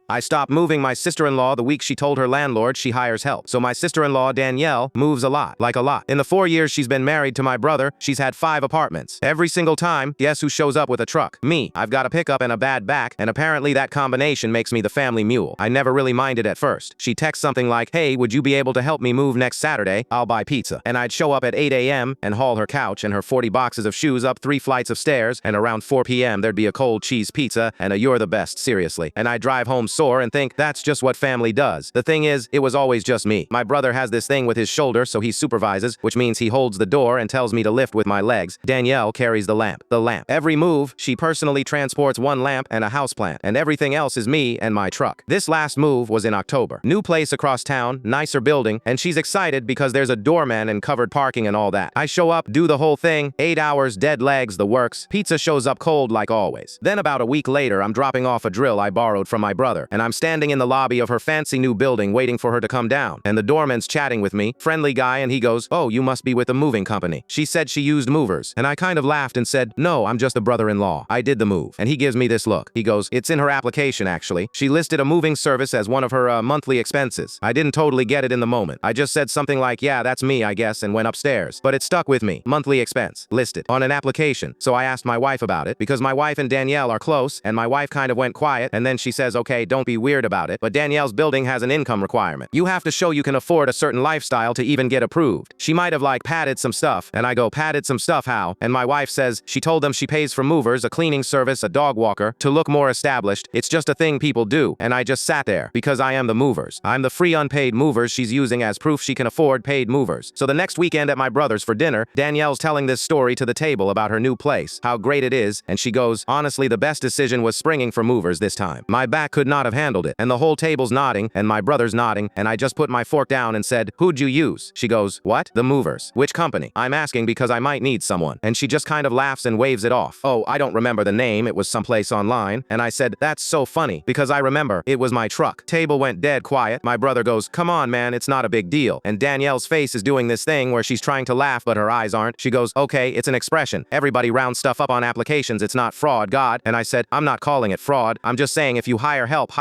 I stopped moving my sister-in-law the week she told her landlord she hires help. So my sister-in-law, Danielle, moves a lot. Like a lot. In the 4 years she's been married to my brother, she's had 5 apartments. Every single time, guess who shows up with a truck? Me. I've got a pickup and a bad back, and apparently that combination makes me the family mule. I never really minded at first. She texts something like, hey, would you be able to help me move next Saturday? I'll buy pizza. And I'd show up at 8 a.m. and haul her couch and her 40 boxes of shoes up 3 flights of stairs, and around 4 p.m. there'd be a cold cheese pizza and a you're the best, seriously. And I'd drive home sore and think, that's just what family does. The thing is, it was always just me. My brother has this thing with his shoulder, so he supervises, which means he holds the door and tells me to lift with my legs. Danielle carries the lamp. Every move, she personally transports 1 lamp and a houseplant, and everything else is me and my truck. This last move was in October. New place across town, nicer building, and she's excited because there's a doorman and covered parking and all that. I show up, do the whole thing, 8 hours, dead legs, the works. Pizza shows up cold like always. Then about a week later, I'm dropping off a drill I borrowed from my brother, and I'm standing in the lobby of her fancy new building waiting for her to come down, and the doorman's chatting with me, friendly guy, and he goes, oh, you must be with the moving company. She said she used movers, and I kind of laughed and said, no, I'm just a brother-in-law. I did the move. And he gives me this look. He goes, it's in her application actually. She listed a moving service as one of her monthly expenses. I didn't totally get it in the moment. I just said something like, yeah, that's me, I guess, and went upstairs. But it stuck with me. Monthly expense. Listed. On an application. So I asked my wife about it, because my wife and Danielle are close, and my wife kind of went quiet, and then she says, okay, don't be weird about it, but Danielle's building has an income requirement. You have to show you can afford a certain lifestyle to even get approved. She might have like padded some stuff, and I go, padded some stuff how? And my wife says, she told them she pays for movers, a cleaning service, a dog walker, to look more established. It's just a thing people do, and I just sat there, because I am the movers. I'm the free unpaid movers she's using as proof she can afford paid movers. So the next weekend at my brother's for dinner, Danielle's telling this story to the table about her new place, how great it is, and she goes, honestly the best decision was springing for movers this time. My back could not have handled it, and the whole table's nodding, and my brother's nodding, and I just put my fork down and said, who'd you use? She goes, what? The movers. Which company? I'm asking because I might need someone. And she just kind of laughs and waves it off. Oh, I don't remember the name, it was someplace online. And I said, that's so funny, because I remember, it was my truck. Table went dead quiet. My brother goes, come on man, it's not a big deal. And Danielle's face is doing this thing where she's trying to laugh but her eyes aren't. She goes, okay, it's an expression. Everybody rounds stuff up on applications, it's not fraud, God. And I said, I'm not calling it fraud. I'm just saying if you hire help,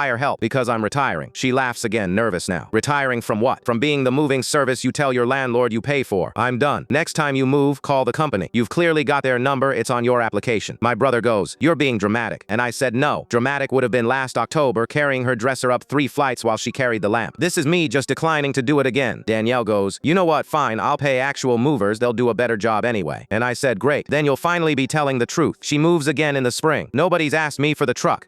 because I'm retiring. She laughs again, nervous now. Retiring from what? From being the moving service you tell your landlord you pay for. I'm done. Next time you move, call the company. You've clearly got their number, it's on your application. My brother goes, you're being dramatic. And I said, no. Dramatic would have been last October carrying her dresser up 3 flights while she carried the lamp. This is me just declining to do it again. Danielle goes, you know what, fine, I'll pay actual movers, they'll do a better job anyway. And I said, great, then you'll finally be telling the truth. She moves again in the spring. Nobody's asked me for the truck.